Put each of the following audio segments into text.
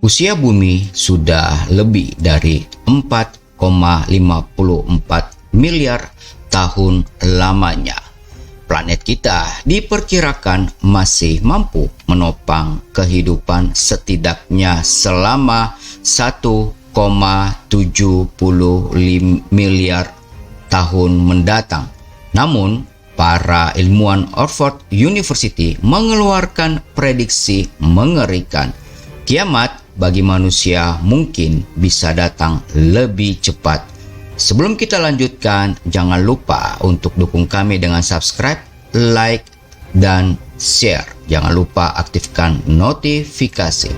Usia bumi sudah lebih dari 4,54 miliar tahun lamanya. Planet kita diperkirakan masih mampu menopang kehidupan setidaknya selama 1,70 miliar tahun mendatang. Namun, para ilmuwan Oxford University mengeluarkan prediksi mengerikan. Kiamat bagi manusia mungkin bisa datang lebih cepat. Sebelum kita lanjutkan, jangan lupa untuk dukung kami dengan subscribe, like, dan share. Jangan lupa aktifkan notifikasi.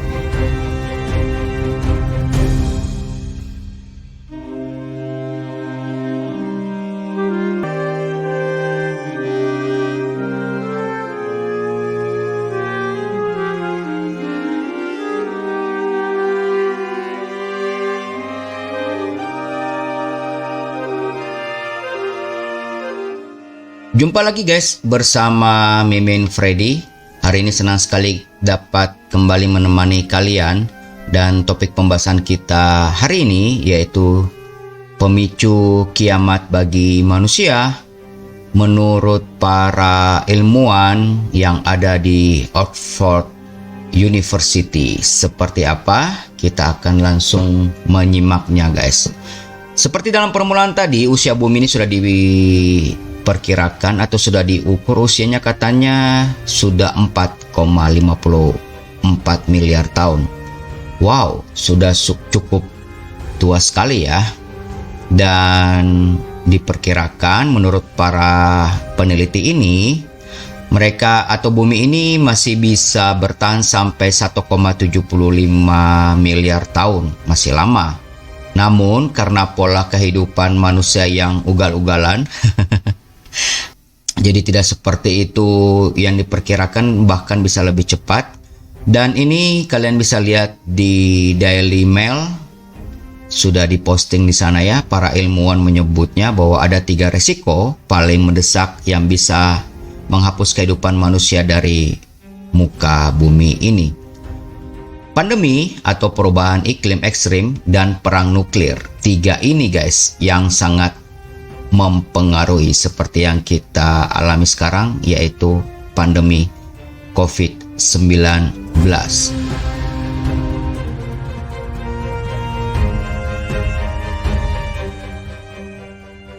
Jumpa lagi guys bersama Mimin Freddy. Hari ini senang sekali dapat kembali menemani kalian, dan topik pembahasan kita hari ini yaitu pemicu kiamat bagi manusia menurut para ilmuwan yang ada di Oxford University. Seperti apa? Kita akan langsung menyimaknya guys. Seperti dalam permulaan tadi, usia bumi ini sudah diperkirakan atau sudah diukur usianya katanya sudah 4,54 miliar tahun. Wow, sudah cukup tua sekali ya. Dan diperkirakan menurut para peneliti ini, mereka atau bumi ini masih bisa bertahan sampai 1,75 miliar tahun. Masih lama. Namun karena pola kehidupan manusia yang ugal-ugalan jadi tidak seperti itu yang diperkirakan, bahkan bisa lebih cepat. Dan ini kalian bisa lihat di Daily Mail, sudah diposting di sana ya. Para ilmuwan menyebutnya bahwa ada 3 resiko paling mendesak yang bisa menghapus kehidupan manusia dari muka bumi ini. Pandemi atau perubahan iklim ekstrim dan perang nuklir. 3 ini guys yang sangat mempengaruhi seperti yang kita alami sekarang, yaitu pandemi COVID-19.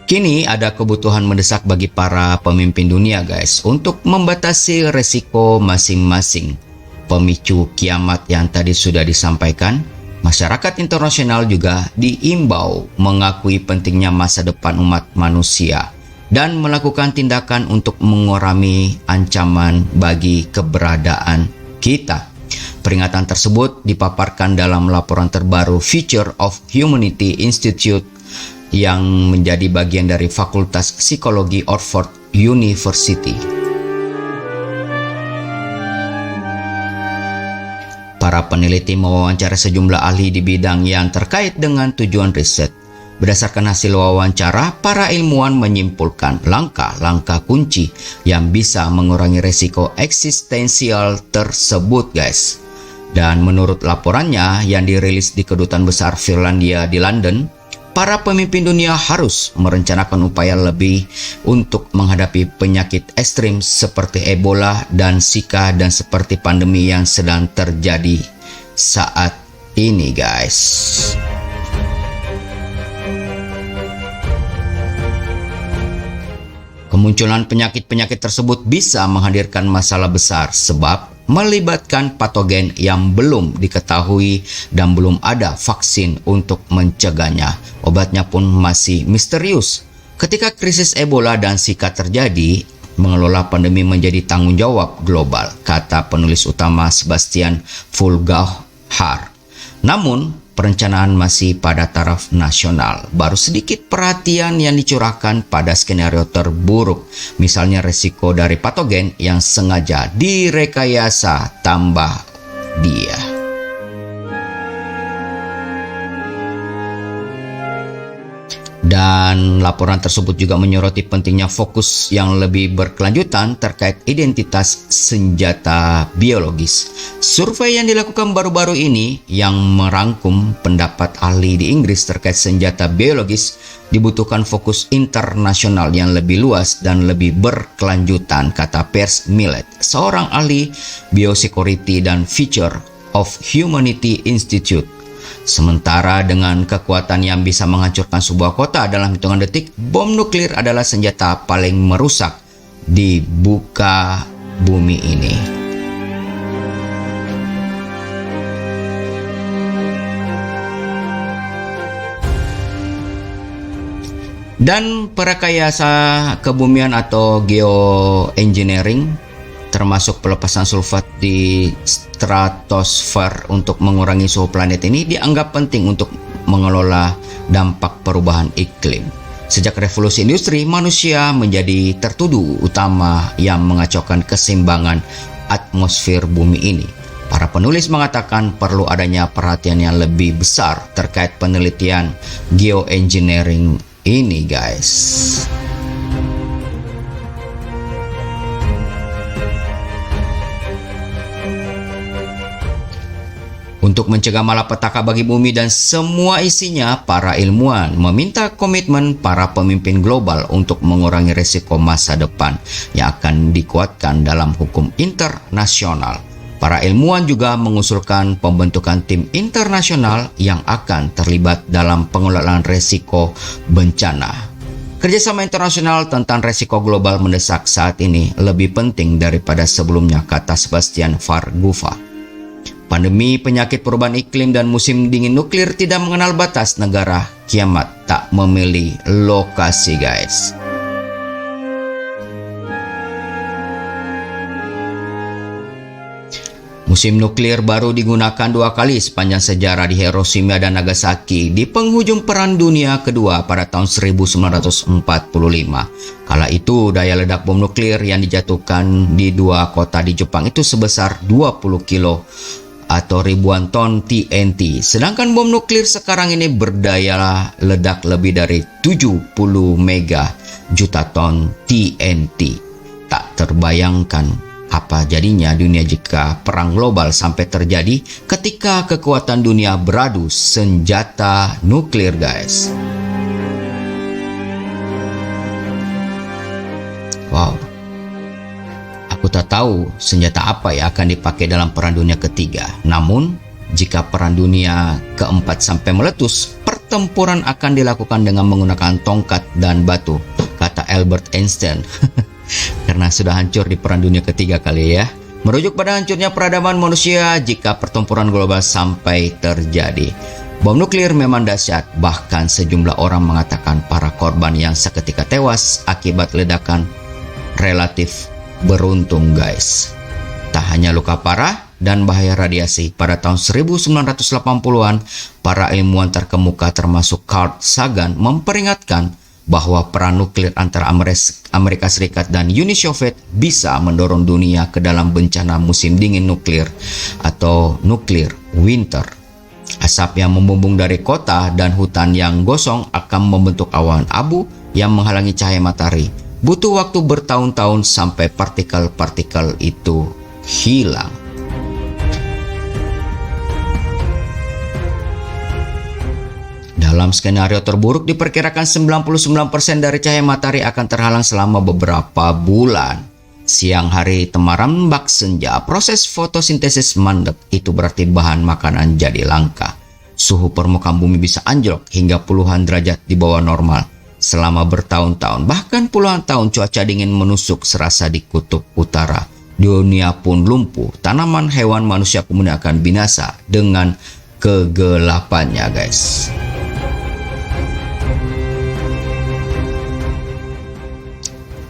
Kini ada kebutuhan mendesak bagi para pemimpin dunia guys untuk membatasi resiko masing-masing. Pemicu kiamat yang tadi sudah disampaikan, masyarakat internasional juga diimbau mengakui pentingnya masa depan umat manusia dan melakukan tindakan untuk mengurangi ancaman bagi keberadaan kita. Peringatan tersebut dipaparkan dalam laporan terbaru Future of Humanity Institute yang menjadi bagian dari Fakultas Psikologi Oxford University. Para peneliti mewawancara sejumlah ahli di bidang yang terkait dengan tujuan riset. Berdasarkan hasil wawancara, para ilmuwan menyimpulkan langkah-langkah kunci yang bisa mengurangi resiko eksistensial tersebut guys. Dan menurut laporannya yang dirilis di Kedutaan Besar Finlandia di London, para pemimpin dunia harus merencanakan upaya lebih untuk menghadapi penyakit ekstrim seperti Ebola dan Zika, dan seperti pandemi yang sedang terjadi saat ini guys. Kemunculan penyakit-penyakit tersebut bisa menghadirkan masalah besar sebab melibatkan patogen yang belum diketahui dan belum ada vaksin untuk mencegahnya. Obatnya pun masih misterius. Ketika krisis Ebola dan Zika terjadi, mengelola pandemi menjadi tanggung jawab global, kata penulis utama Sebastian Fulgaard. Namun, perencanaan masih pada taraf nasional. Baru sedikit perhatian yang dicurahkan pada skenario terburuk, misalnya resiko dari patogen yang sengaja direkayasa tambah dia. Dan laporan tersebut juga menyoroti pentingnya fokus yang lebih berkelanjutan terkait identitas senjata biologis. Survei yang dilakukan baru-baru ini yang merangkum pendapat ahli di Inggris terkait senjata biologis dibutuhkan fokus internasional yang lebih luas dan lebih berkelanjutan, kata Piers Millett, seorang ahli biosecurity dan Future of Humanity Institute. Sementara dengan kekuatan yang bisa menghancurkan sebuah kota dalam hitungan detik, bom nuklir adalah senjata paling merusak di muka bumi ini. Dan perekayasa kebumian atau geoengineering termasuk pelepasan sulfat di stratosfer untuk mengurangi suhu planet ini dianggap penting untuk mengelola dampak perubahan iklim. Sejak revolusi industri, manusia menjadi tertuduh utama yang mengacaukan keseimbangan atmosfer bumi ini. Para penulis mengatakan perlu adanya perhatian yang lebih besar terkait penelitian geoengineering ini, guys. Untuk mencegah malapetaka bagi bumi dan semua isinya, para ilmuwan meminta komitmen para pemimpin global untuk mengurangi risiko masa depan yang akan dikuatkan dalam hukum internasional. Para ilmuwan juga mengusulkan pembentukan tim internasional yang akan terlibat dalam pengelolaan risiko bencana. Kerjasama internasional tentang risiko global mendesak saat ini lebih penting daripada sebelumnya, kata Sebastian Farguva. Pandemi, penyakit perubahan iklim, dan musim dingin nuklir tidak mengenal batas negara. Kiamat tak memilih lokasi, guys. Musim nuklir baru digunakan 2 kali sepanjang sejarah di Hiroshima dan Nagasaki di penghujung Perang Dunia Kedua pada tahun 1945. Kala itu, daya ledak bom nuklir yang dijatuhkan di 2 kota di Jepang itu sebesar 20 kilo atau ribuan ton TNT. Sedangkan bom nuklir sekarang ini berdaya ledak lebih dari 70 mega juta ton TNT. Tak terbayangkan apa jadinya dunia jika perang global sampai terjadi ketika kekuatan dunia beradu senjata nuklir, guys. Wow. Aku tak tahu senjata apa yang akan dipakai dalam Perang Dunia Ketiga. Namun, jika Perang Dunia Keempat sampai meletus, pertempuran akan dilakukan dengan menggunakan tongkat dan batu, kata Albert Einstein. Karena sudah hancur di Perang Dunia Ketiga kali ya. Merujuk pada hancurnya peradaban manusia jika pertempuran global sampai terjadi. Bom nuklir memang dahsyat, bahkan sejumlah orang mengatakan para korban yang seketika tewas akibat ledakan relatif beruntung, guys. Tak hanya luka parah dan bahaya radiasi, pada tahun 1980-an, para ilmuwan terkemuka termasuk Carl Sagan memperingatkan bahwa perang nuklir antara Amerika Serikat dan Uni Soviet bisa mendorong dunia ke dalam bencana musim dingin nuklir atau nuclear winter. Asap yang membumbung dari kota dan hutan yang gosong akan membentuk awan abu yang menghalangi cahaya matahari. Butuh waktu bertahun-tahun sampai partikel-partikel itu hilang. Dalam skenario terburuk diperkirakan 99% dari cahaya matahari akan terhalang selama beberapa bulan. Siang hari temaram bak senja, proses fotosintesis mandek, itu berarti bahan makanan jadi langka. Suhu permukaan bumi bisa anjlok hingga puluhan derajat di bawah normal. Selama bertahun-tahun, bahkan puluhan tahun, cuaca dingin menusuk serasa di kutub utara. Dunia pun lumpuh, tanaman, hewan, manusia kemudian akan binasa dengan kegelapannya, guys.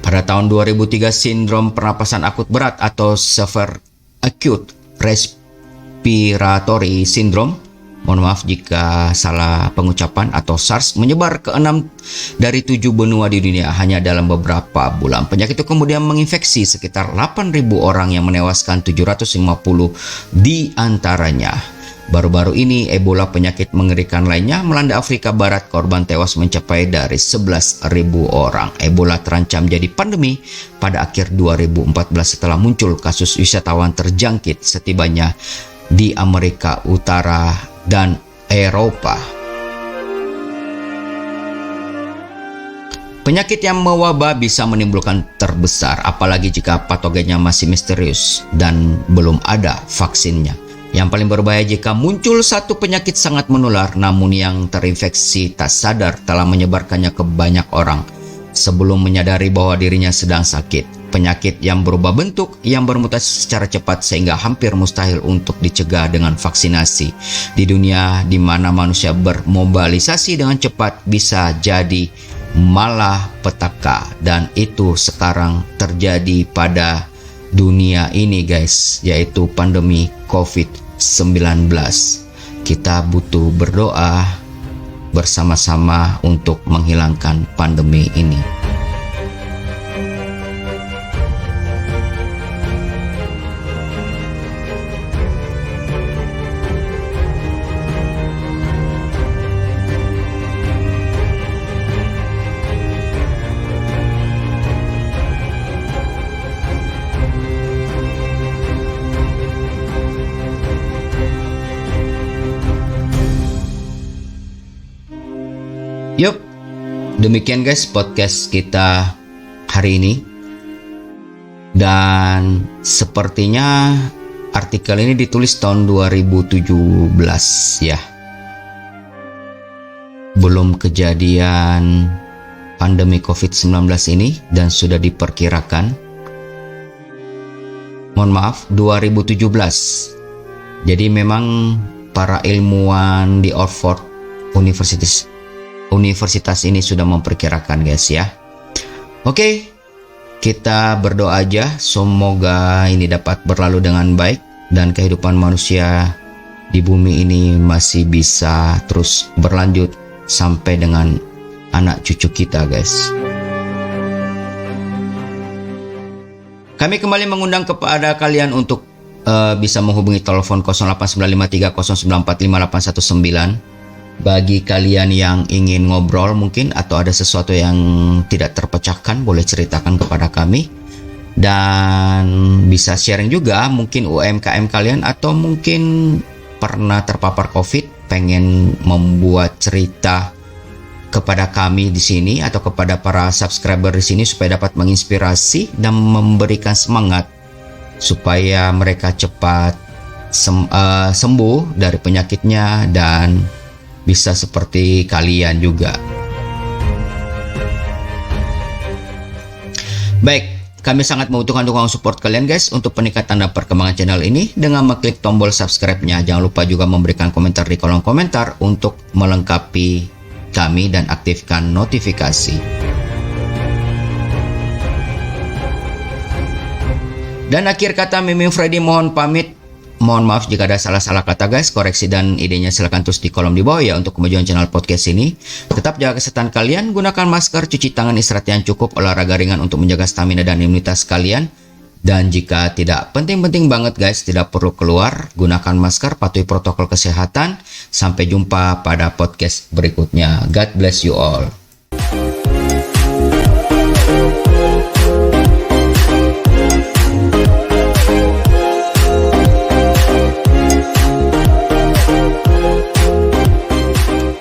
Pada tahun 2003, sindrom pernapasan akut berat atau severe acute respiratory syndrome, mohon maaf jika salah pengucapan, atau SARS, menyebar ke 6 dari 7 benua di dunia hanya dalam beberapa bulan. Penyakit itu kemudian menginfeksi sekitar 8.000 orang yang menewaskan 750 di antaranya. Baru-baru ini, Ebola, penyakit mengerikan lainnya, melanda Afrika Barat. Korban tewas mencapai dari 11.000 orang. Ebola terancam jadi pandemi pada akhir 2014 setelah muncul kasus wisatawan terjangkit setibanya di Amerika Utara dan Eropa. Penyakit yang mewabah bisa menimbulkan terbesar, apalagi jika patogennya masih misterius dan belum ada vaksinnya. Yang paling berbahaya jika muncul satu penyakit sangat menular, namun yang terinfeksi tak sadar telah menyebarkannya ke banyak orang sebelum menyadari bahwa dirinya sedang sakit. Penyakit yang berubah bentuk, yang bermutasi secara cepat sehingga hampir mustahil untuk dicegah dengan vaksinasi. Di dunia di mana manusia bermobilisasi dengan cepat, bisa jadi malah petaka, dan itu sekarang terjadi pada dunia ini guys, yaitu pandemi COVID-19. Kita butuh berdoa bersama-sama untuk menghilangkan pandemi ini. Yup, demikian guys podcast kita hari ini. Dan sepertinya artikel ini ditulis tahun 2017 ya. Belum kejadian pandemi COVID-19 ini dan sudah diperkirakan. Mohon maaf, 2017. Jadi memang para ilmuwan di Oxford Universitas ini sudah memperkirakan guys ya. Oke, kita berdoa aja semoga ini dapat berlalu dengan baik dan kehidupan manusia di bumi ini masih bisa terus berlanjut sampai dengan anak cucu kita guys. Kami kembali mengundang kepada kalian untuk bisa menghubungi telepon 089530945819. Bagi kalian yang ingin ngobrol mungkin atau ada sesuatu yang tidak terpecahkan, boleh ceritakan kepada kami. Dan bisa sharing juga mungkin UMKM kalian, atau mungkin pernah terpapar COVID, pengen membuat cerita kepada kami di sini atau kepada para subscriber di sini supaya dapat menginspirasi dan memberikan semangat supaya mereka cepat sembuh dari penyakitnya dan bisa seperti kalian juga. Baik, kami sangat membutuhkan dukungan support kalian guys untuk peningkatan dan perkembangan channel ini dengan mengklik tombol subscribe-nya. Jangan lupa juga memberikan komentar di kolom komentar untuk melengkapi kami dan aktifkan notifikasi. Dan akhir kata, Mimin Freddy mohon pamit. Mohon maaf jika ada salah-salah kata guys. Koreksi dan idenya silahkan tulis di kolom di bawah ya untuk kemajuan channel podcast ini. Tetap jaga kesehatan kalian, gunakan masker, cuci tangan, istirahat yang cukup, olahraga ringan untuk menjaga stamina dan imunitas kalian. Dan jika tidak penting-penting banget guys, tidak perlu keluar, gunakan masker, patuhi protokol kesehatan. Sampai jumpa pada podcast berikutnya. God bless you all.